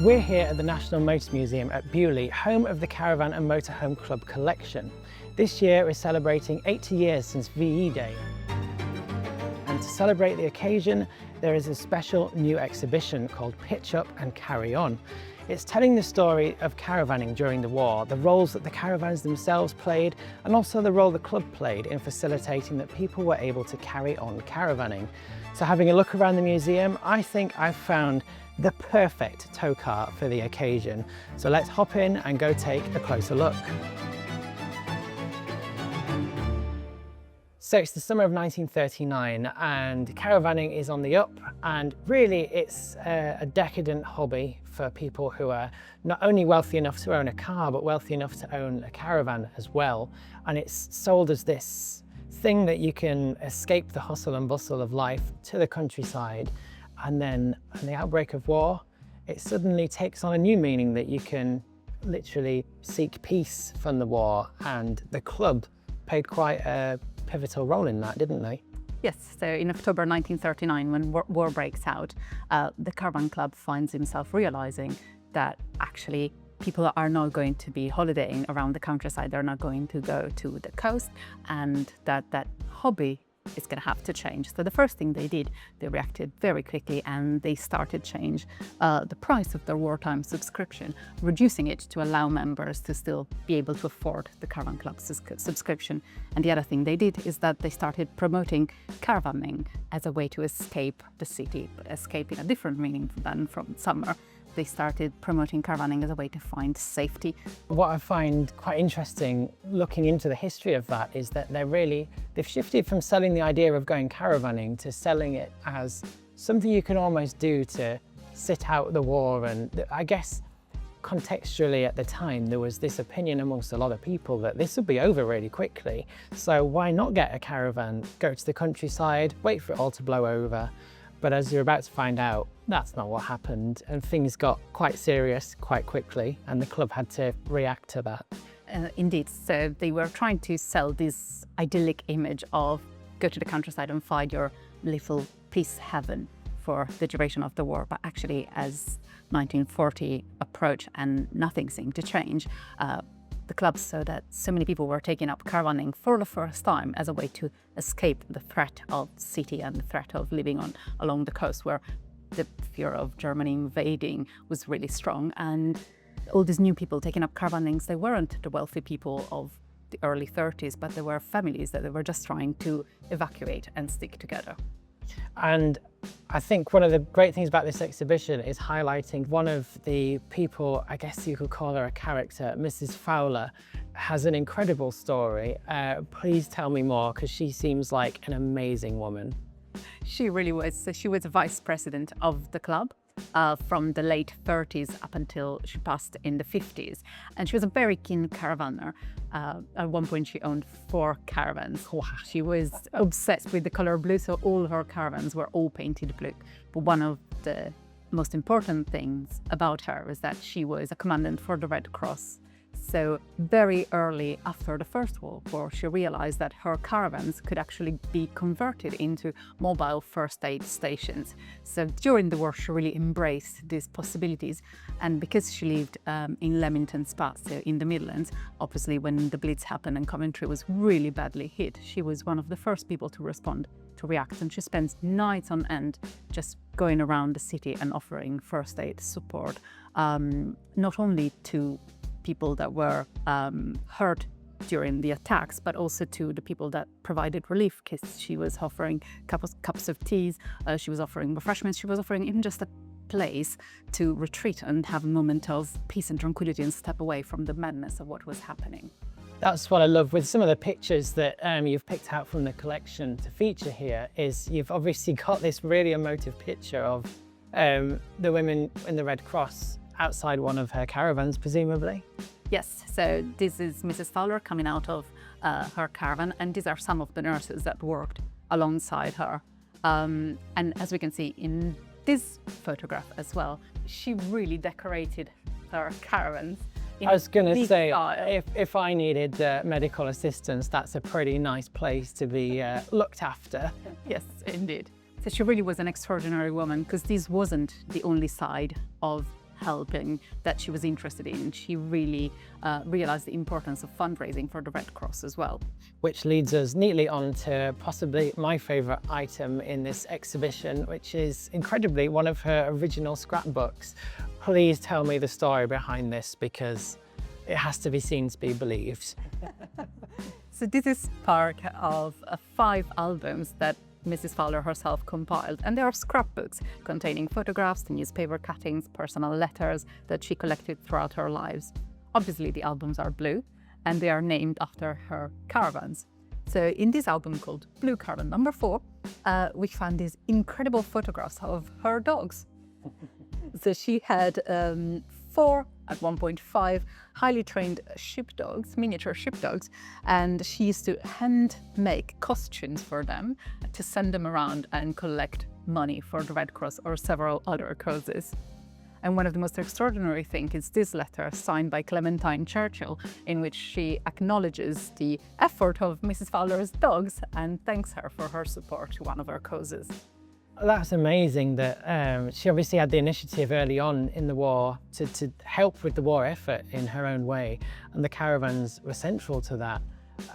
We're here at the National Motor Museum at Beaulieu, home of the Caravan and Motorhome Club collection. This year we're celebrating 80 years since VE Day. And to celebrate the occasion, there is a special new exhibition called Pitch Up and Carry On. It's telling the story of caravanning during the war, the roles that the caravans themselves played, and also the role the club played in facilitating that people were able to carry on caravanning. So having a look around the museum, I think I've found the perfect tow car for the occasion. So let's hop in and go take a closer look. So it's the summer of 1939 and caravanning is on the up, and really it's a decadent hobby for people who are not only wealthy enough to own a car, but wealthy enough to own a caravan as well. And it's sold as this thing that you can escape the hustle and bustle of life to the countryside. And then in the outbreak of war, it suddenly takes on a new meaning that you can literally seek peace from the war. And the club played quite a pivotal role in that, didn't they? Yes, so in October 1939, when war breaks out, the Caravan Club finds himself realizing that actually people are not going to be holidaying around the countryside, they're not going to go to the coast, and that hobby is going to have to change. So the first thing they did, they reacted very quickly and they started change the price of their wartime subscription, reducing it to allow members to still be able to afford the Caravan Club subscription. And the other thing they did is that they started promoting caravanning as a way to escape the city, but escape in a different meaning than from summer. They started promoting caravanning as a way to find safety. What I find quite interesting looking into the history of that is that they've shifted from selling the idea of going caravanning to selling it as something you can almost do to sit out the war. And I guess contextually at the time, there was this opinion amongst a lot of people that this would be over really quickly. So why not get a caravan, go to the countryside, wait for it all to blow over? But as you're about to find out, that's not what happened, and things got quite serious quite quickly, and the club had to react to that. Indeed, so they were trying to sell this idyllic image of go to the countryside and find your little peace heaven for the duration of the war, but actually as 1940 approached and nothing seemed to change, the club saw that so many people were taking up caravanning for the first time as a way to escape the threat of the city and the threat of living along the coast, where the fear of Germany invading was really strong. And all these new people taking up caravannings, they weren't the wealthy people of the early 30s, but they were families that they were just trying to evacuate and stick together. And I think one of the great things about this exhibition is highlighting one of the people, I guess you could call her a character, Mrs. Fowler, has an incredible story. Please tell me more, because she seems like an amazing woman. She really was. So she was a vice president of the club from the late 30s up until she passed in the 50s. And she was a very keen caravaner. At one point she owned 4 caravans. Wow. She was obsessed with the color blue, so all her caravans were all painted blue. But one of the most important things about her is that she was a commandant for the Red Cross. So very early after the First World War, she realized that her caravans could actually be converted into mobile first aid stations. So during the war, she really embraced these possibilities. And because she lived in Leamington Spa, so in the Midlands, obviously when the Blitz happened and Coventry was really badly hit, she was one of the first people to respond, to react. And she spends nights on end just going around the city and offering first aid support, not only to people that were hurt during the attacks, but also to the people that provided relief, because she was offering cups of teas, she was offering refreshments, she was offering even just a place to retreat and have a moment of peace and tranquility and step away from the madness of what was happening. That's what I love with some of the pictures that you've picked out from the collection to feature here, is you've obviously got this really emotive picture of the women in the Red Cross outside one of her caravans, presumably. Yes, so this is Mrs. Fowler coming out of her caravan, and these are some of the nurses that worked alongside her. And as we can see in this photograph as well, she really decorated her caravans. I was going to say, if I needed medical assistance, that's a pretty nice place to be looked after. Yes, indeed. So she really was an extraordinary woman, because this wasn't the only side of helping that she was interested in. She really realized the importance of fundraising for the Red Cross as well. Which leads us neatly on to possibly my favourite item in this exhibition, which is incredibly one of her original scrapbooks. Please tell me the story behind this, because it has to be seen to be believed. So this is part of 5 albums that Mrs. Fowler herself compiled, and they are scrapbooks containing photographs, newspaper cuttings, personal letters that she collected throughout her lives. Obviously the albums are blue and they are named after her caravans. So in this album called Blue Caravan number 4, we found these incredible photographs of her dogs. So she had 4, at 1.5, highly trained sheepdogs, miniature sheepdogs, and she used to hand make costumes for them to send them around and collect money for the Red Cross or several other causes. And one of the most extraordinary things is this letter signed by Clementine Churchill, in which she acknowledges the effort of Mrs. Fowler's dogs and thanks her for her support to one of her causes. That's amazing that she obviously had the initiative early on in the war to help with the war effort in her own way, and the caravans were central to that.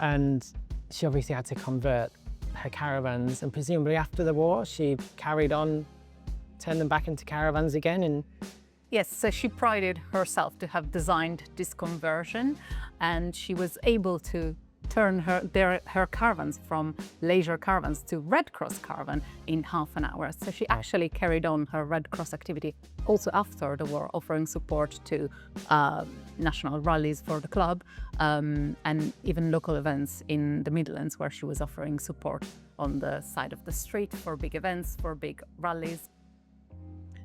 And she obviously had to convert her caravans, and presumably after the war she carried on, turned them back into caravans again. And yes, so she prided herself to have designed this conversion, and she was able to turn her caravans from leisure caravans to Red Cross caravan in half an hour. So she actually carried on her Red Cross activity also after the war, offering support to national rallies for the club and even local events in the Midlands, where she was offering support on the side of the street for big events, for big rallies.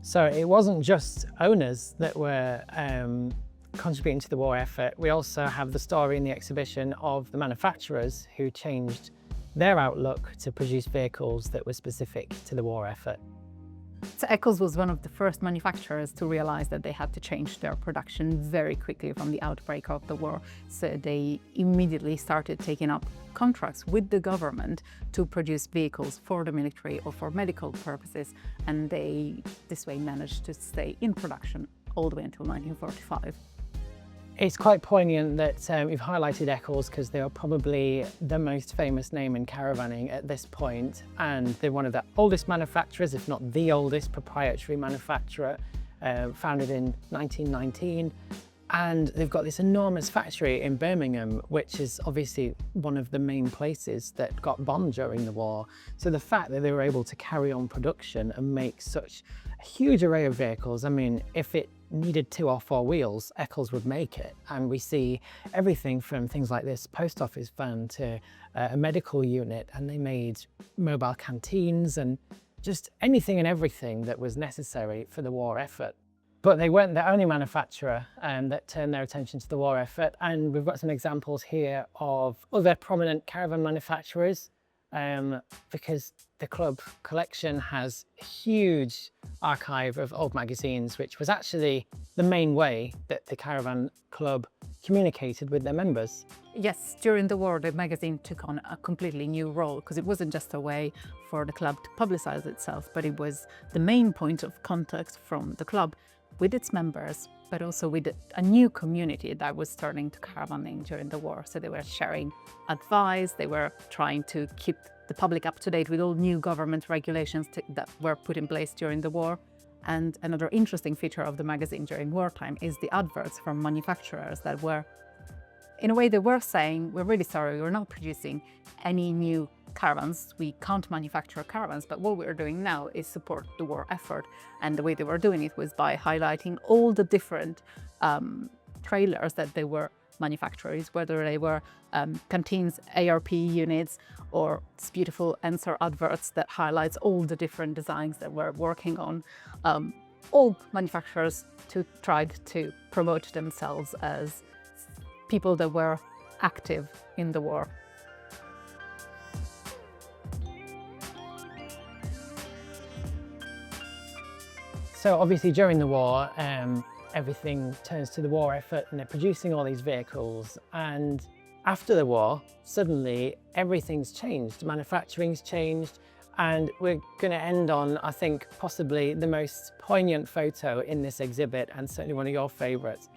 so it wasn't just owners that were contributing to the war effort. We also have the story in the exhibition of the manufacturers who changed their outlook to produce vehicles that were specific to the war effort. So Eccles was one of the first manufacturers to realize that they had to change their production very quickly from the outbreak of the war. So they immediately started taking up contracts with the government to produce vehicles for the military or for medical purposes, and they this way managed to stay in production all the way until 1945. It's quite poignant that you've highlighted Eccles, because they are probably the most famous name in caravanning at this point, and they're one of the oldest manufacturers, if not the oldest proprietary manufacturer, founded in 1919. And they've got this enormous factory in Birmingham, which is obviously one of the main places that got bombed during the war. So the fact that they were able to carry on production and make such a huge array of vehicles, I mean, if it needed 2 or 4 wheels, Eccles would make it. And we see everything from things like this post office van to a medical unit, and they made mobile canteens and just anything and everything that was necessary for the war effort. But they weren't the only manufacturer that turned their attention to the war effort, and we've got some examples here of other prominent caravan manufacturers, because the club collection has a huge archive of old magazines, which was actually the main way that the caravan club communicated with their members. Yes, during the war, the magazine took on a completely new role, because it wasn't just a way for the club to publicize itself, but it was the main point of contact from the club with its members, but also with a new community that was turning to caravanning during the war. So they were sharing advice, they were trying to keep the public up to date with all new government regulations that were put in place during the war. And another interesting feature of the magazine during wartime is the adverts from manufacturers that were, in a way, they were saying, we're really sorry, we're not producing any new caravans, we can't manufacture caravans, but what we're doing now is support the war effort. And the way they were doing it was by highlighting all the different trailers that they were manufacturers, whether they were canteens, ARP units, or this beautiful Ensor adverts that highlights all the different designs that we're working on. All manufacturers tried to promote themselves as people that were active in the war. So obviously during the war, everything turns to the war effort, and they're producing all these vehicles. And after the war, suddenly everything's changed. Manufacturing's changed, And we're going to end on, I think, possibly the most poignant photo in this exhibit, and certainly one of your favourites.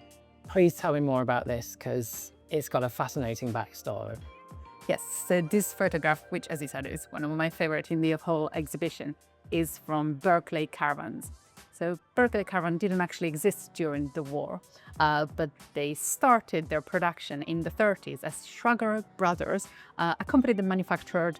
Please tell me more about this, because it's got a fascinating backstory. Yes, so this photograph, which as you said is one of my favorite in the whole exhibition, is from Berkeley Caravans. So Berkeley Caravan didn't actually exist during the war, but they started their production in the 30s as Schrager Brothers, a company that manufactured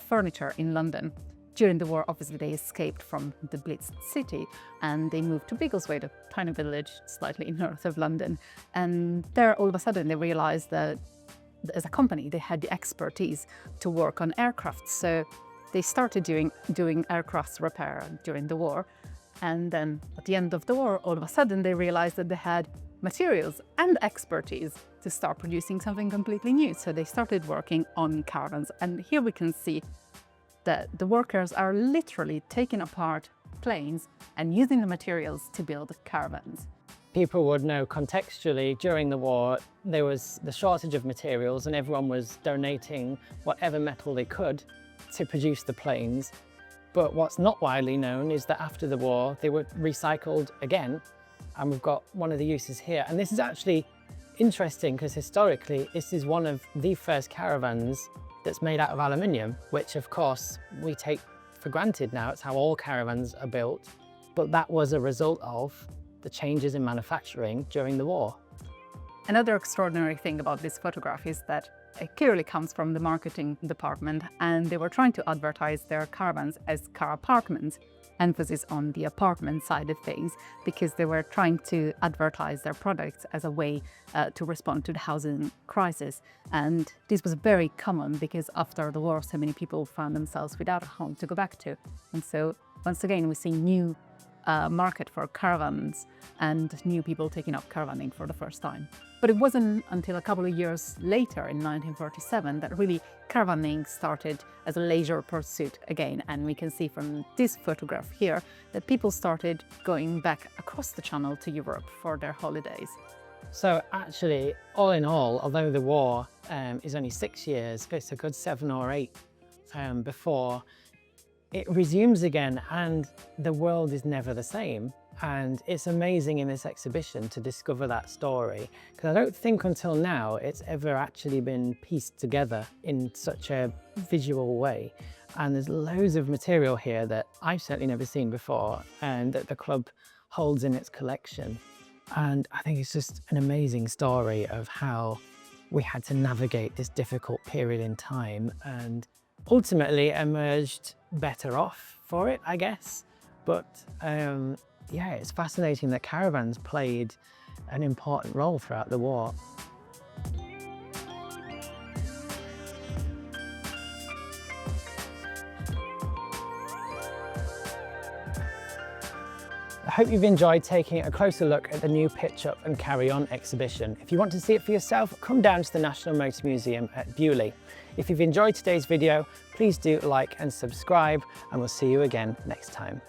furniture in London. During the war, obviously, they escaped from the Blitzed city and they moved to Biggleswade, a tiny village slightly north of London. And there, all of a sudden, they realized that as a company, they had the expertise to work on aircraft. So they started doing aircraft repair during the war. And then at the end of the war, all of a sudden, they realized that they had materials and expertise to start producing something completely new. So they started working on caravans. And here we can see that the workers are literally taking apart planes and using the materials to build caravans. People would know contextually during the war there was the shortage of materials and everyone was donating whatever metal they could to produce the planes. But what's not widely known is that after the war they were recycled again, and we've got one of the uses here. And this is actually interesting because historically this is one of the first caravans that's made out of aluminium, which of course we take for granted now. It's how all caravans are built, but that was a result of the changes in manufacturing during the war. Another extraordinary thing about this photograph is that it clearly comes from the marketing department, and they were trying to advertise their caravans as car apartments, emphasis on the apartment side of things, because they were trying to advertise their products as a way to respond to the housing crisis. And this was very common because after the war, so many people found themselves without a home to go back to. And so once again, we see new market for caravans and new people taking up caravanning for the first time. But it wasn't until a couple of years later, in 1947, that really caravanning started as a leisure pursuit again. And we can see from this photograph here that people started going back across the Channel to Europe for their holidays. So actually, all in all, although the war is only 6 years, it's a good 7 or 8 before it resumes again, and the world is never the same. And it's amazing in this exhibition to discover that story, because I don't think until now it's ever actually been pieced together in such a visual way. And there's loads of material here that I've certainly never seen before and that the club holds in its collection. And I think it's just an amazing story of how we had to navigate this difficult period in time and ultimately emerged better off for it, I guess. But yeah, it's fascinating that caravans played an important role throughout the war. I hope you've enjoyed taking a closer look at the new Pitch Up and Carry On exhibition. If you want to see it for yourself, come down to the National Motor Museum at Beaulieu. If you've enjoyed today's video, please do like and subscribe, and we'll see you again next time.